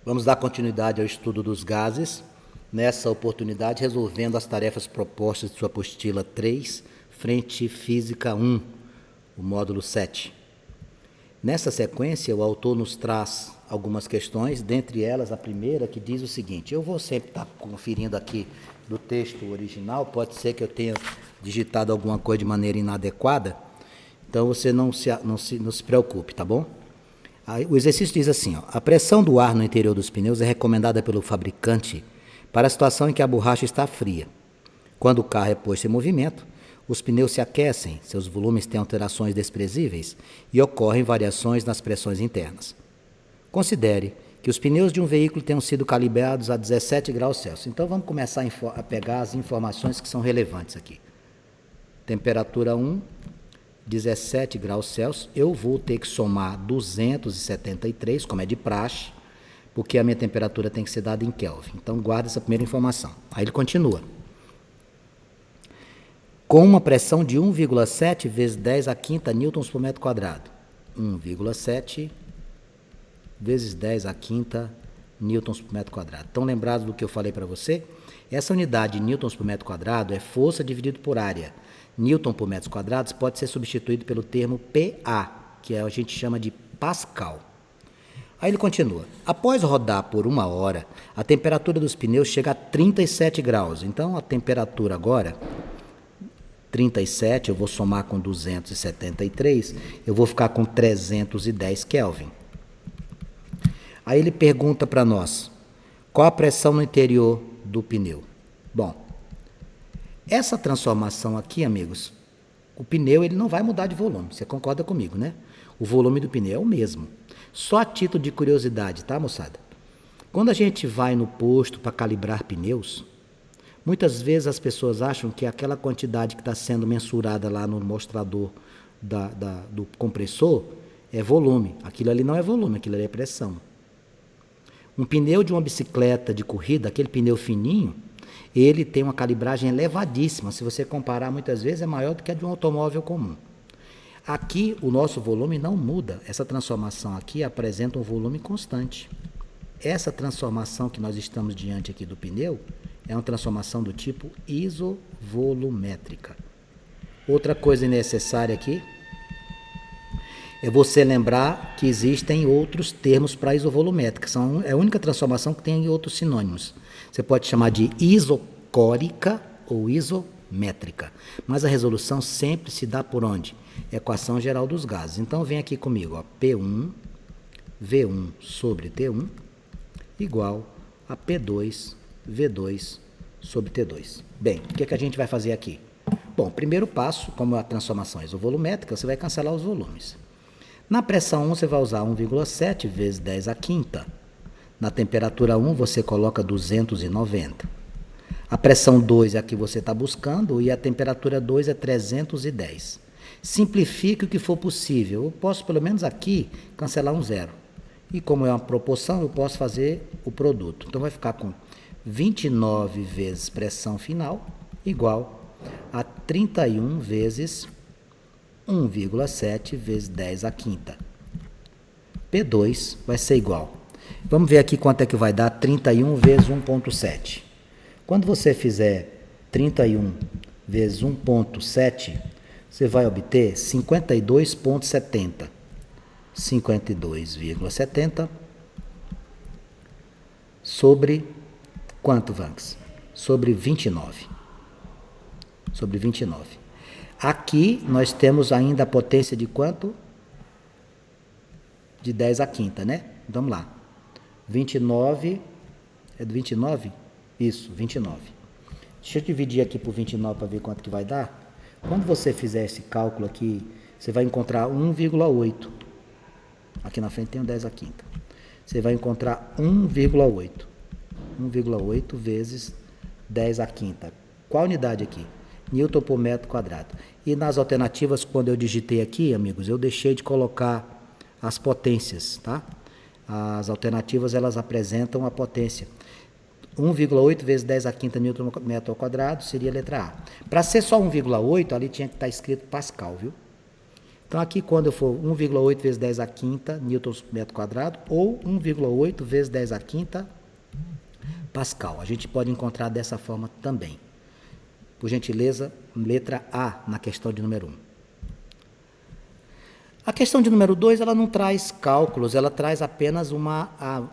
Vamos dar continuidade ao estudo dos gases, nessa oportunidade resolvendo as tarefas propostas de sua apostila 3, frente física 1, o módulo 7. Nessa sequência, o autor nos traz algumas questões, dentre elas a primeira que diz o seguinte: eu vou sempre estar conferindo aqui do texto original, pode ser que eu tenha digitado alguma coisa de maneira inadequada, então você não se preocupe, tá bom? O exercício diz assim, ó, a pressão do ar no interior dos pneus é recomendada pelo fabricante para a situação em que a borracha está fria. Quando o carro é posto em movimento, os pneus se aquecem, seus volumes têm alterações desprezíveis e ocorrem variações nas pressões internas. Considere que os pneus de um veículo tenham sido calibrados a 17 graus Celsius. Então vamos começar a pegar as informações que são relevantes aqui. Temperatura 1, 17 graus Celsius, eu vou ter que somar 273, como é de praxe, porque a minha temperatura tem que ser dada em Kelvin. Então, guarda essa primeira informação. Aí ele continua. Com uma pressão de 1,7 vezes 10 a quinta newtons por metro quadrado. 1,7 vezes 10 a quinta newtons por metro quadrado. Estão lembrados do que eu falei para você? Essa unidade de newtons por metro quadrado é força dividido por área. Newton por metros quadrados pode ser substituído pelo termo PA, que a gente chama de Pascal. Aí ele continua. Após rodar por 1 hora, a temperatura dos pneus chega a 37 graus. Então, a temperatura agora, 37, eu vou somar com 273, eu vou ficar com 310 Kelvin. Aí ele pergunta para nós, qual a pressão no interior do pneu? Bom, essa transformação aqui, amigos, o pneu ele não vai mudar de volume, você concorda comigo, né? O volume do pneu é o mesmo. Só a título de curiosidade, tá, moçada? Quando a gente vai no posto para calibrar pneus, muitas vezes as pessoas acham que aquela quantidade que está sendo mensurada lá no mostrador do compressor é volume. Aquilo ali não é volume, aquilo ali é pressão. Um pneu de uma bicicleta de corrida, aquele pneu fininho, ele tem uma calibragem elevadíssima. Se você comparar, muitas vezes é maior do que a de um automóvel comum. Aqui, o nosso volume não muda. Essa transformação aqui apresenta um volume constante. Essa transformação que nós estamos diante aqui do pneu é uma transformação do tipo isovolumétrica. Outra coisa necessária aqui é você lembrar que existem outros termos para isovolumétrica. É a única transformação que tem outros sinônimos. Você pode chamar de isocórica ou isométrica. Mas a resolução sempre se dá por onde? Equação geral dos gases. Então, vem aqui comigo. Ó, P1, V1 sobre T1, igual a P2, V2 sobre T2. Bem, o que a gente vai fazer aqui? Bom, primeiro passo, como a transformação é isovolumétrica, você vai cancelar os volumes. Na pressão 1, você vai usar 1,7 vezes 10 a quinta. Na temperatura 1, você coloca 290. A pressão 2 é a que você está buscando e a temperatura 2 é 310. Simplifique o que for possível. Eu posso, pelo menos aqui, cancelar um zero. E como é uma proporção, eu posso fazer o produto. Então, vai ficar com 29 vezes pressão final igual a 31 vezes 1,7 vezes 10 a quinta. P2 vai ser igual. Vamos ver aqui quanto é que vai dar 31 vezes 1,7. Quando você fizer 31 vezes 1,7, você vai obter 52,70. 52,70 sobre quanto, Vanks? Sobre 29. Sobre 29. Aqui nós temos ainda a potência de quanto? De 10 a quinta, né? Vamos lá. 29, é do 29? Isso, 29. Deixa eu dividir aqui por 29 para ver quanto que vai dar. Quando você fizer esse cálculo aqui, você vai encontrar 1,8. Aqui na frente tem um 10 a quinta. Você vai encontrar 1,8. 1,8 vezes 10 a quinta. Qual unidade aqui? Newton por metro quadrado. E nas alternativas, quando eu digitei aqui, amigos, eu deixei de colocar as potências, tá? As alternativas, elas apresentam a potência. 1,8 vezes 10 a quinta newton por metro ao quadrado seria a letra A. Para ser só 1,8, ali tinha que estar escrito Pascal, viu? Então, aqui, quando eu for 1,8 vezes 10 à quinta newtons por metro quadrado, ou 1,8 vezes 10 à quinta Pascal. A gente pode encontrar dessa forma também. Por gentileza, letra A na questão de número 1. A questão de número 2, ela não traz cálculos, ela traz apenas uma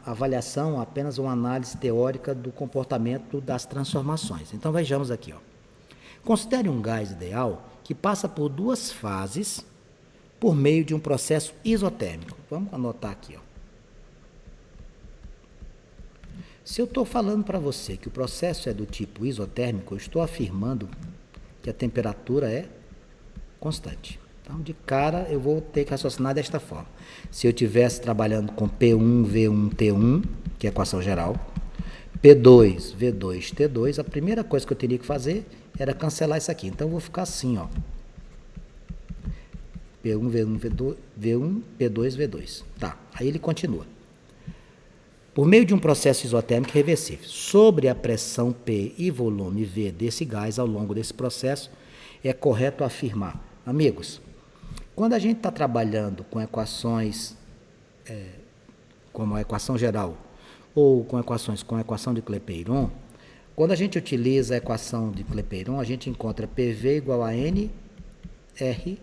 avaliação, apenas uma análise teórica do comportamento das transformações. Então, vejamos aqui. Ó. Considere um gás ideal que passa por duas fases por meio de um processo isotérmico. Vamos anotar aqui. Ó. Se eu estou falando para você que o processo é do tipo isotérmico, eu estou afirmando que a temperatura é constante. Então, de cara, eu vou ter que raciocinar desta forma. Se eu estivesse trabalhando com P1, V1, T1, que é a equação geral, P2, V2, T2, a primeira coisa que eu teria que fazer era cancelar isso aqui. Então, eu vou ficar assim, ó. P1, V1, V1, P2, V2. Tá, aí ele continua. Por meio de um processo isotérmico reversível, sobre a pressão P e volume V desse gás ao longo desse processo, é correto afirmar. Amigos, quando a gente está trabalhando com equações, como a equação geral, ou com equações com a equação de Clapeyron, quando a gente utiliza a equação de Clapeyron, a gente encontra PV igual a N, R,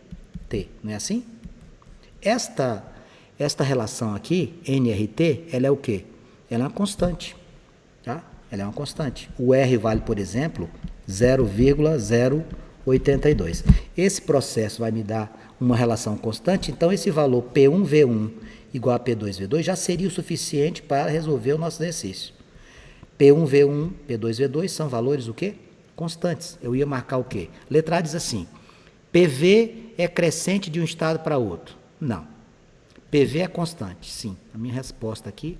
T, não é assim? Esta relação aqui, NRT, ela é o quê? Ela é uma constante, tá? Ela é uma constante. O R vale, por exemplo, 0,082. Esse processo vai me dar uma relação constante, então esse valor P1V1 igual a P2V2 já seria o suficiente para resolver o nosso exercício. P1V1, P2V2 são valores o quê? Constantes. Eu ia marcar o quê? Letra A diz assim, PV é crescente de um estado para outro. Não. PV é constante, sim. A minha resposta aqui,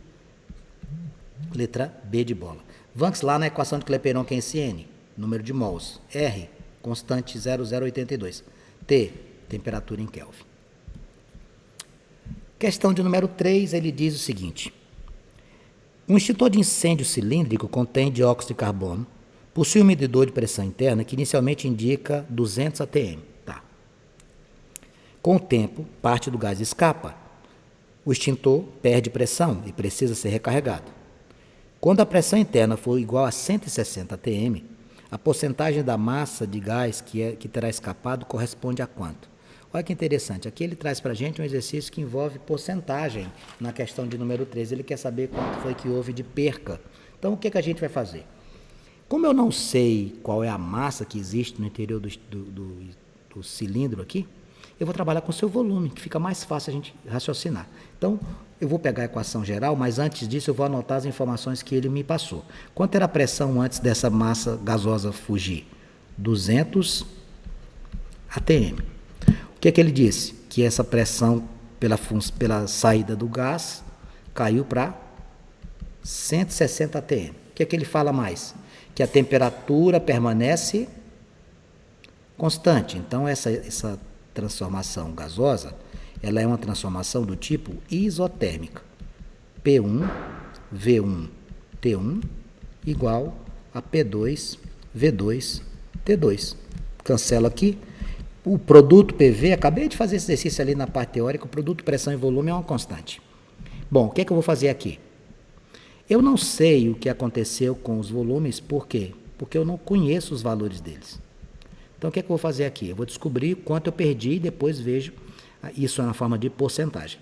letra B de bola. Vamos lá na equação de Clapeyron, que é esse N, número de mols. R, constante 0,082. T, temperatura em Kelvin. Questão de número 3, ele diz o seguinte. Um extintor de incêndio cilíndrico contém dióxido de carbono, possui um medidor de pressão interna que inicialmente indica 200 atm. Tá. Com o tempo, parte do gás escapa. O extintor perde pressão e precisa ser recarregado. Quando a pressão interna for igual a 160 atm, a porcentagem da massa de gás que terá escapado corresponde a quanto? Olha que interessante, aqui ele traz para a gente um exercício que envolve porcentagem na questão de número 3. Ele quer saber quanto foi que houve de perca. Então, o que a gente vai fazer? Como eu não sei qual é a massa que existe no interior do cilindro aqui, eu vou trabalhar com o seu volume, que fica mais fácil a gente raciocinar. Então, eu vou pegar a equação geral, mas antes disso eu vou anotar as informações que ele me passou. Quanto era a pressão antes dessa massa gasosa fugir? 200 atm. O que ele disse? Que essa pressão pela saída do gás caiu para 160 atm. O que ele fala mais? Que a temperatura permanece constante. Então, essa transformação gasosa, ela é uma transformação do tipo isotérmica. P1, V1, T1 igual a P2, V2, T2. Cancela aqui. O produto PV, acabei de fazer esse exercício ali na parte teórica, o produto pressão e volume é uma constante. Bom, o que eu vou fazer aqui? Eu não sei o que aconteceu com os volumes, por quê? Porque eu não conheço os valores deles. Então, o que eu vou fazer aqui? Eu vou descobrir quanto eu perdi e depois vejo isso na forma de porcentagem.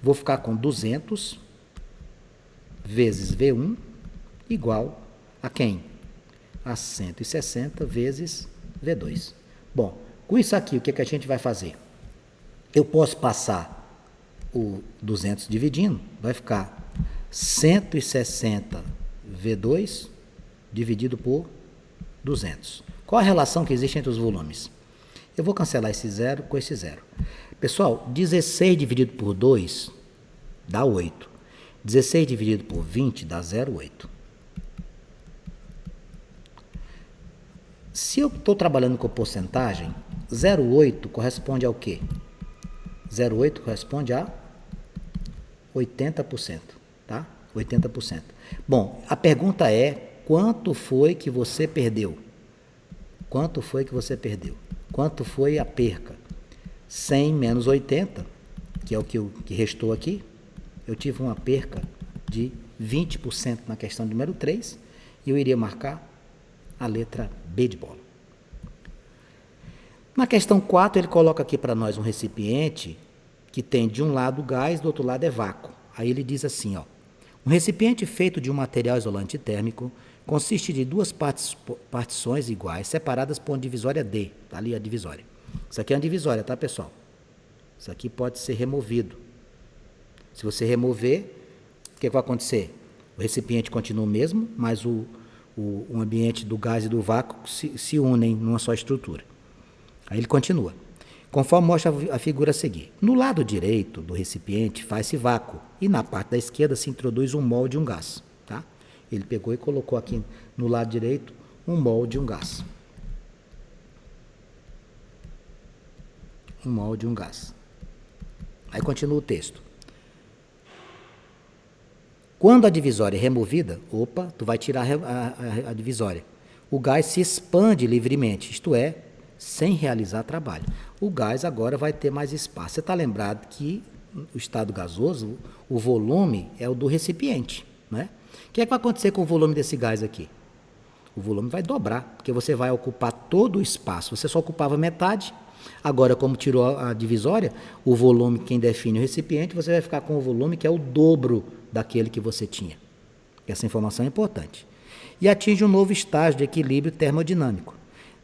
Vou ficar com 200 vezes V1 igual a quem? A 160 vezes V2. Bom, com isso aqui, o que a gente vai fazer? Eu posso passar o 200 dividindo, vai ficar 160 V2 dividido por 200. Qual a relação que existe entre os volumes? Eu vou cancelar esse zero com esse zero. Pessoal, 16 dividido por 2 dá 8. 16 dividido por 20 dá 0,8. Se eu estou trabalhando com porcentagem, 0,8 corresponde ao quê? 0,8 corresponde a 80%, tá? 80%. Bom, a pergunta é, quanto foi que você perdeu? Quanto foi que você perdeu? Quanto foi a perca? 100 menos 80, que é o que restou aqui, eu tive uma perca de 20% na questão número 3, e eu iria marcar a letra B de bola. Na questão 4, ele coloca aqui para nós um recipiente que tem de um lado gás, do outro lado é vácuo. Aí ele diz assim, ó, um recipiente feito de um material isolante térmico consiste de duas partições iguais, separadas por uma divisória D. Está ali a divisória. Isso aqui é uma divisória, tá, pessoal? Isso aqui pode ser removido. Se você remover, o que vai acontecer? O recipiente continua o mesmo, mas o ambiente do gás e do vácuo se unem numa só estrutura. Aí ele continua. Conforme mostra a figura a seguir. No lado direito do recipiente faz-se vácuo e na parte da esquerda se introduz um mol de um gás. Tá? Ele pegou e colocou aqui no lado direito um mol de um gás. Um mol de um gás. Aí continua o texto. Quando a divisória é removida, tu vai tirar a divisória. O gás se expande livremente, isto é, sem realizar trabalho. O gás agora vai ter mais espaço. Você está lembrado que o estado gasoso, o volume é o do recipiente, né? O que vai acontecer com o volume desse gás aqui? O volume vai dobrar, porque você vai ocupar todo o espaço. Você só ocupava metade. Agora, como tirou a divisória, o volume, quem define o recipiente, você vai ficar com o volume que é o dobro daquele que você tinha. Essa informação é importante. E atinge um novo estágio de equilíbrio termodinâmico.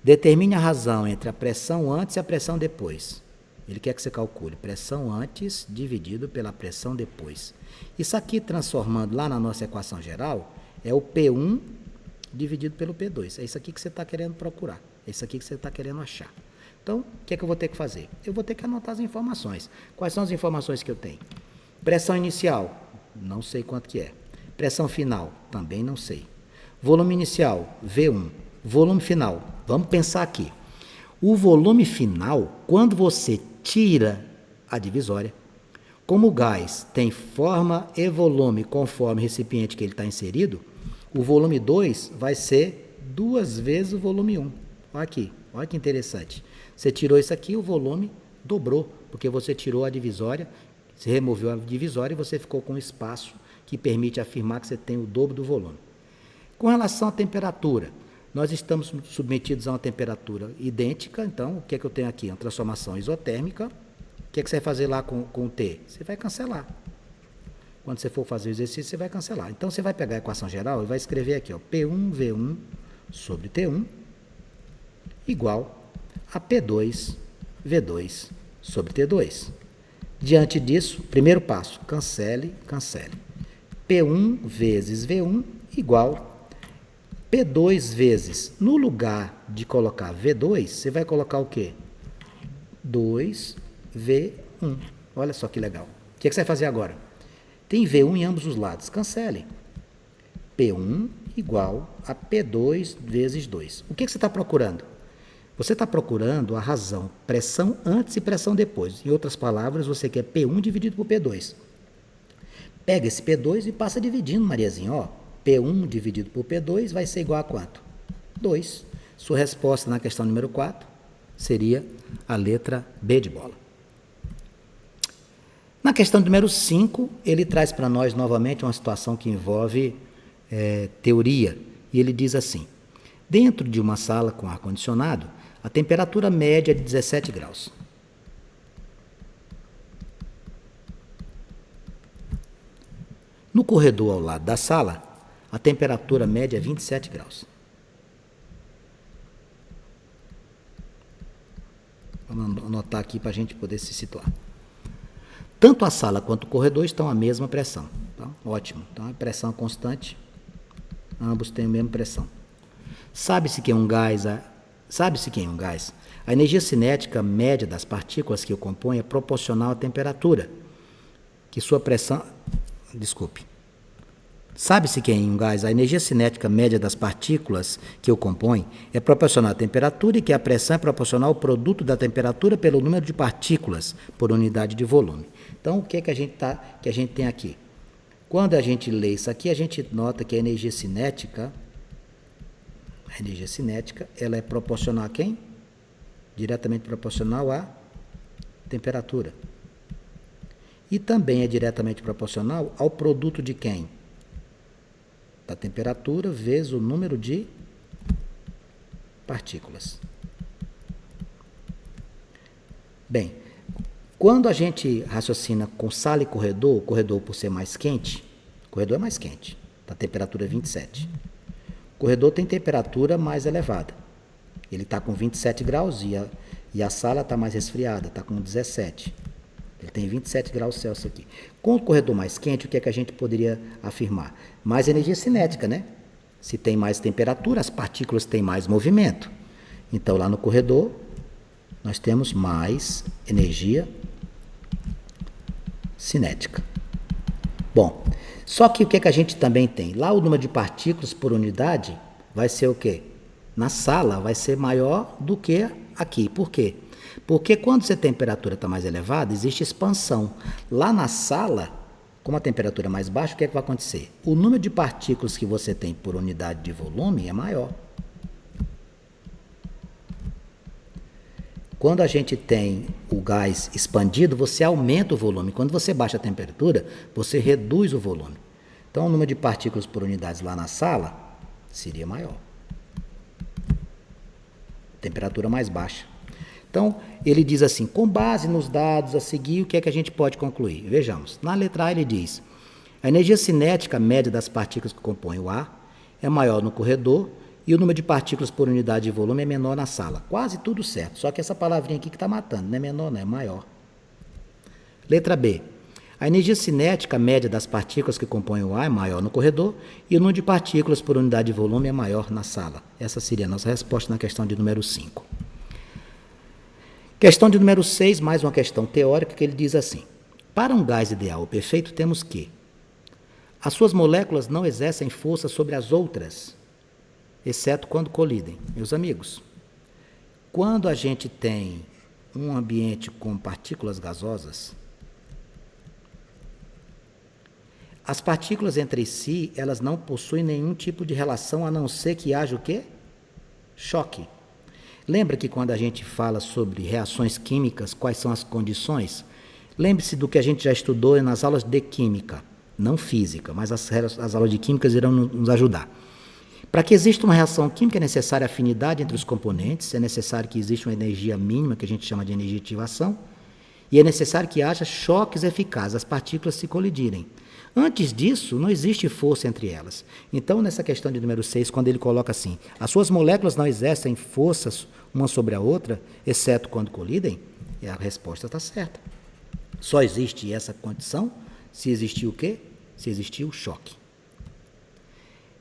Determine a razão entre a pressão antes e a pressão depois. Ele quer que você calcule pressão antes dividido pela pressão depois. Isso aqui, transformando lá na nossa equação geral, é o P1 dividido pelo P2. É isso aqui que você está querendo procurar. É isso aqui que você está querendo achar. Então, o que é que eu vou ter que fazer? Eu vou ter que anotar as informações. Quais são as informações que eu tenho? Pressão inicial, não sei quanto que é. Pressão final, também não sei. Volume inicial, V1. Volume final, vamos pensar aqui. O volume final, quando você tira a divisória, como o gás tem forma e volume conforme o recipiente que ele está inserido, o volume 2 vai ser 2 vezes o volume 1. Olha aqui, olha que interessante. Você tirou isso aqui, o volume dobrou, porque você tirou a divisória, você removeu a divisória e você ficou com um espaço que permite afirmar que você tem o dobro do volume. Com relação à temperatura, nós estamos submetidos a uma temperatura idêntica, então o que é que eu tenho aqui? Uma transformação isotérmica. O que é que você vai fazer lá com o T? Você vai cancelar. Quando você for fazer o exercício, você vai cancelar. Então você vai pegar a equação geral e vai escrever aqui, ó, P1V1 sobre T1 igual a P2V2 sobre T2. Diante disso, primeiro passo, cancele, cancele. P1 vezes V1 igual P2 vezes, no lugar de colocar V2, você vai colocar o quê? 2V1. Olha só que legal. O que você vai fazer agora? Tem V1 em ambos os lados. Cancele. P1 igual a P2 vezes 2. O que você está procurando? Você está procurando a razão pressão antes e pressão depois. Em outras palavras, você quer P1 dividido por P2. Pega esse P2 e passa dividindo, Mariazinha, ó. P1 dividido por P2 vai ser igual a quanto? 2. Sua resposta na questão número 4 seria a letra B de bola. Na questão número 5, ele traz para nós novamente uma situação que envolve teoria. E ele diz assim, dentro de uma sala com ar-condicionado, a temperatura média é de 17 graus. No corredor ao lado da sala, a temperatura média é 27 graus. Vamos anotar aqui para a gente poder se situar. Tanto a sala quanto o corredor estão à mesma pressão. Tá? Ótimo. Então, a pressão constante, ambos têm a mesma pressão. Sabe-se que é um gás. A energia cinética média das partículas que o compõem é proporcional à temperatura, que sua pressão... Desculpe. Sabe-se que em um gás a energia cinética média das partículas que o compõem é proporcional à temperatura e que a pressão é proporcional ao produto da temperatura pelo número de partículas por unidade de volume. Então, o que é que a gente tem aqui? Quando a gente lê isso aqui, a gente nota que a energia cinética, ela é proporcional a quem? Diretamente proporcional à temperatura. E também é diretamente proporcional ao produto de quem? Da temperatura vezes o número de partículas. Bem, quando a gente raciocina com sala e corredor, o corredor por ser mais quente, o corredor é mais quente, a temperatura é 27. O corredor tem temperatura mais elevada. Ele está com 27 graus e a sala está mais resfriada, está com 17. Ele tem 27 graus Celsius aqui. Com o corredor mais quente, o que é que a gente poderia afirmar? Mais energia cinética, né? Se tem mais temperatura, as partículas têm mais movimento. Então, lá no corredor, nós temos mais energia cinética. Bom, só que o que é que a gente também tem? Lá o número de partículas por unidade vai ser o quê? Na sala vai ser maior do que aqui. Por quê? Porque quando a temperatura está mais elevada, existe expansão. Lá na sala, como a temperatura é mais baixa, o que é que vai acontecer? O número de partículas que você tem por unidade de volume é maior. Quando a gente tem o gás expandido, você aumenta o volume. Quando você baixa a temperatura, você reduz o volume. Então, o número de partículas por unidade lá na sala seria maior. Temperatura mais baixa. Então, ele diz assim, com base nos dados a seguir, o que é que a gente pode concluir? Vejamos, na letra A ele diz, a energia cinética média das partículas que compõem o ar é maior no corredor e o número de partículas por unidade de volume é menor na sala. Quase tudo certo, só que essa palavrinha aqui que está matando, não é menor, não é maior. Letra B, a energia cinética média das partículas que compõem o ar é maior no corredor e o número de partículas por unidade de volume é maior na sala. Essa seria a nossa resposta na questão de número 5. Questão de número 6, mais uma questão teórica, que ele diz assim, para um gás ideal ou perfeito, temos que as suas moléculas não exercem força sobre as outras, exceto quando colidem. Meus amigos, quando a gente tem um ambiente com partículas gasosas, as partículas entre si, elas não possuem nenhum tipo de relação, a não ser que haja o quê? Choque. Lembra que quando a gente fala sobre reações químicas, quais são as condições? Lembre-se do que a gente já estudou nas aulas de química, não física, mas as aulas de química irão nos ajudar. Para que exista uma reação química é necessária afinidade entre os componentes, é necessário que exista uma energia mínima, que a gente chama de energia de ativação, e é necessário que haja choques eficazes, as partículas se colidirem. Antes disso, não existe força entre elas. Então, nessa questão de número 6, quando ele coloca assim, as suas moléculas não exercem forças uma sobre a outra, exceto quando colidem, a resposta está certa. Só existe essa condição se existir o quê? Se existir o choque.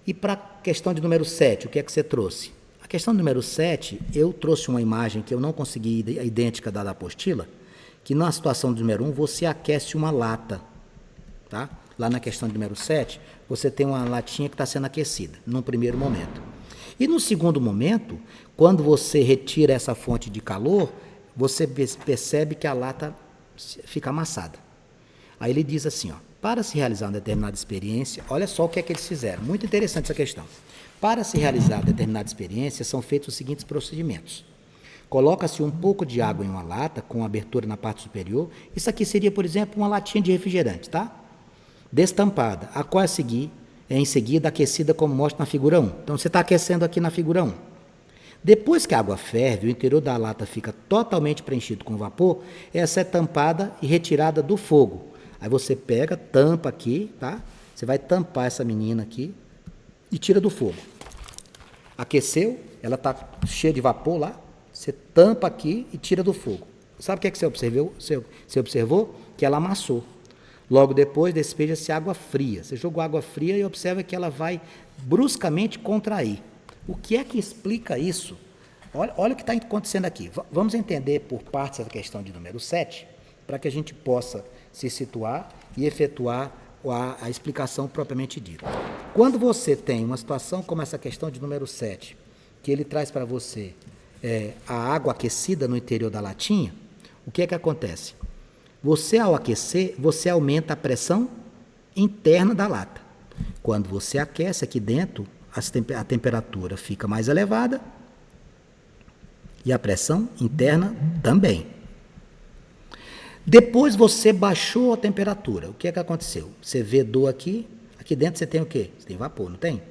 E para a questão de número 7, o que é que você trouxe? A questão do número 7, eu trouxe uma imagem que eu não consegui idêntica da apostila, que na situação do número 1, você aquece uma lata, tá? Lá na questão de número 7, você tem uma latinha que está sendo aquecida, num primeiro momento. E no segundo momento, quando você retira essa fonte de calor, você percebe que a lata fica amassada. Aí ele diz assim, ó, para se realizar uma determinada experiência, olha só o que é que eles fizeram, muito interessante essa questão. Para se realizar determinada experiência, são feitos os seguintes procedimentos. Coloca-se um pouco de água em uma lata, com abertura na parte superior. Isso aqui seria, por exemplo, uma latinha de refrigerante, tá? Destampada, a qual é em seguida aquecida como mostra na figura 1. Então, você está aquecendo aqui na figura 1. Depois que a água ferve, o interior da lata fica totalmente preenchido com vapor, essa é tampada e retirada do fogo. Aí você pega, tampa aqui, tá? Você vai tampar essa menina aqui e tira do fogo. Aqueceu, ela está cheia de vapor lá, você tampa aqui e tira do fogo. Sabe o que é que você observou? Você observou que ela amassou. Logo depois, despeja-se água fria. Você jogou água fria e observa que ela vai bruscamente contrair. O que é que explica isso? Olha o que está acontecendo aqui. Vamos entender por partes a questão de número 7, para que a gente possa se situar e efetuar a explicação propriamente dita. Quando você tem uma situação como essa questão de número 7, que ele traz para você a água aquecida no interior da latinha, o que é que acontece? Você, ao aquecer, você aumenta a pressão interna da lata. Quando você aquece aqui dentro, a temperatura fica mais elevada e a pressão interna também. Depois você baixou a temperatura. O que é que aconteceu? Você vedou aqui. Aqui dentro você tem o quê? Você tem vapor, não tem?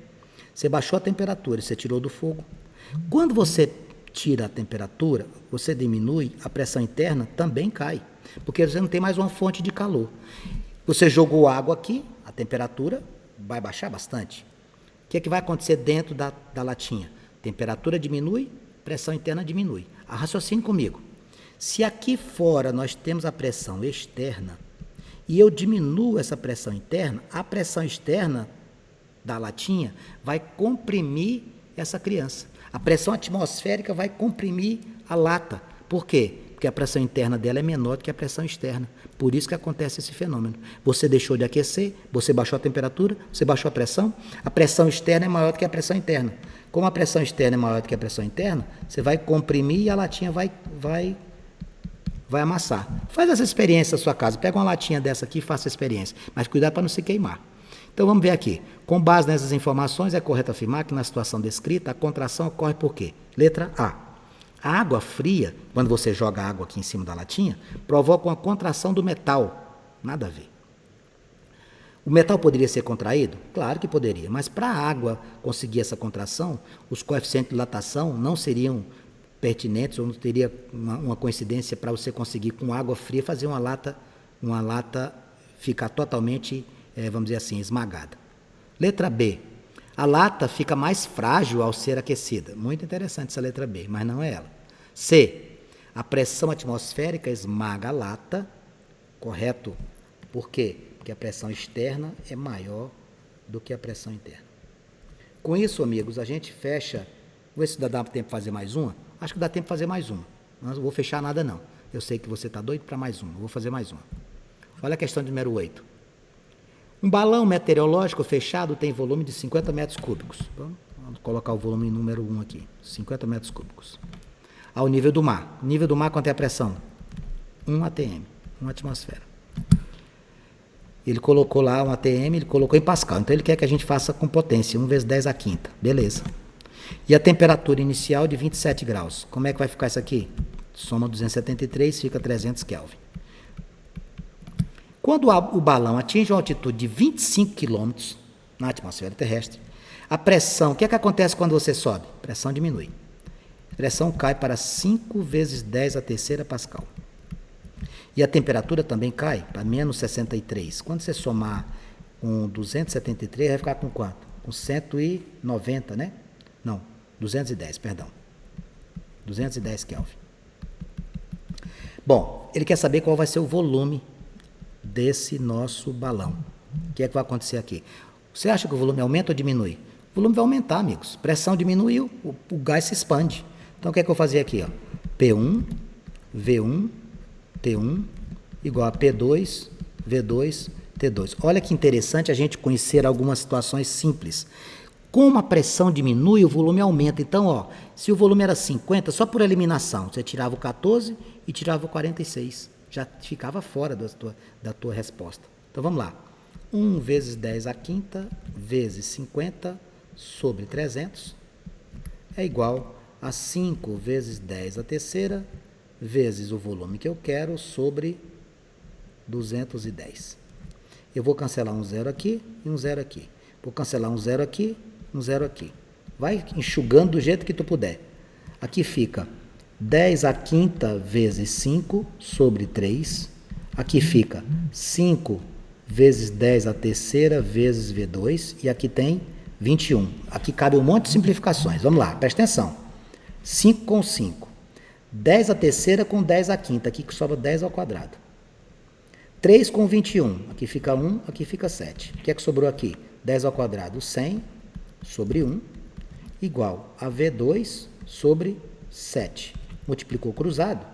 Você baixou a temperatura, você tirou do fogo. Quando você tira a temperatura, você diminui, a pressão interna também cai. Porque você não tem mais uma fonte de calor. Você jogou água aqui, a temperatura vai baixar bastante. O que é que vai acontecer dentro da latinha? Temperatura diminui, pressão interna diminui. Raciocine comigo. Se aqui fora nós temos a pressão externa e eu diminuo essa pressão interna, a pressão externa da latinha vai comprimir essa criança. A pressão atmosférica vai comprimir a lata. Por quê? Porque a pressão interna dela é menor do que a pressão externa. Por isso que acontece esse fenômeno. Você deixou de aquecer, você baixou a temperatura, você baixou a pressão externa é maior do que a pressão interna. Como a pressão externa é maior do que a pressão interna, você vai comprimir e a latinha vai amassar. Faz essa experiência na sua casa. Pega uma latinha dessa aqui e faça a experiência. Mas cuidado para não se queimar. Então vamos ver aqui. Com base nessas informações, é correto afirmar que na situação descrita, a contração ocorre por quê? Letra A. A água fria, quando você joga água aqui em cima da latinha, provoca uma contração do metal. Nada a ver. O metal poderia ser contraído? Claro que poderia, mas para a água conseguir essa contração, os coeficientes de dilatação não seriam pertinentes ou não teria uma coincidência para você conseguir com água fria fazer uma lata ficar totalmente, vamos dizer assim, esmagada. Letra B. A lata fica mais frágil ao ser aquecida. Muito interessante essa letra B, mas não é ela. C. A pressão atmosférica esmaga a lata. Correto? Por quê? Porque a pressão externa é maior do que a pressão interna. Com isso, amigos, a gente fecha. Vou ver se dá tempo de fazer mais uma. Acho que dá tempo de fazer mais uma. Não vou fechar nada, não. Eu sei que você está doido para mais uma. Vou fazer mais uma. Olha a questão de número 8. Um balão meteorológico fechado tem volume de 50 metros cúbicos. Vamos colocar o volume número 1 aqui. 50 metros cúbicos. Ao nível do mar. Nível do mar, quanto é a pressão? 1 atm. 1 atmosfera. Ele colocou lá um atm, ele colocou em Pascal. Então ele quer que a gente faça com potência. 1 vezes 10 à quinta. Beleza. E a temperatura inicial de 27 graus. Como é que vai ficar isso aqui? Soma 273, fica 300 Kelvin. Quando o balão atinge uma altitude de 25 km na atmosfera terrestre, a pressão, o que é que acontece quando você sobe? A pressão diminui. A pressão cai para 5 vezes 10 à terceira Pascal. E a temperatura também cai para menos 63. Quando você somar com 273, vai ficar com quanto? Com 190, né? Não, 210, perdão. 210 Kelvin. Bom, ele quer saber qual vai ser o volume desse nosso balão. O que é que vai acontecer aqui? Você acha que o volume aumenta ou diminui? O volume vai aumentar, amigos. Pressão diminuiu, o gás se expande. Então, o que é que eu vou fazer aqui? Ó? P1, V1, T1, igual a P2, V2, T2. Olha que interessante a gente conhecer algumas situações simples. Como a pressão diminui, o volume aumenta. Então, ó, se o volume era 50, só por eliminação, você tirava o 14 e tirava o 46. Já ficava fora da tua resposta. Então, vamos lá. 1 vezes 10 à quinta vezes 50 sobre 300 é igual a 5 vezes 10 à terceira vezes o volume que eu quero sobre 210. Eu vou cancelar um zero aqui e um zero aqui. Vou cancelar um zero aqui, um zero aqui. Vai enxugando do jeito que tu puder. Aqui fica 10 à quinta vezes 5 sobre 3. Aqui fica 5 vezes 10 à terceira vezes V2. E aqui tem 21. Aqui cabe um monte de simplificações. Vamos lá, presta atenção. 5 com 5. 10 à terceira com 10 à quinta. Aqui sobra 10 ao quadrado. 3 com 21. Aqui fica 1, aqui fica 7. O que é que sobrou aqui? 10 ao quadrado, 100 sobre 1, igual a V2 sobre 7. Multiplicou cruzado.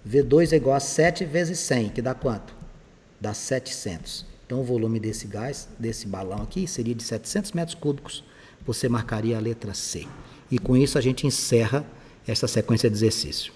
V2 é igual a 7 vezes 100, que dá quanto? Dá 700. Então, o volume desse gás, desse balão aqui, seria de 700 metros cúbicos. Você marcaria a letra C. E com isso a gente encerra essa sequência de exercício.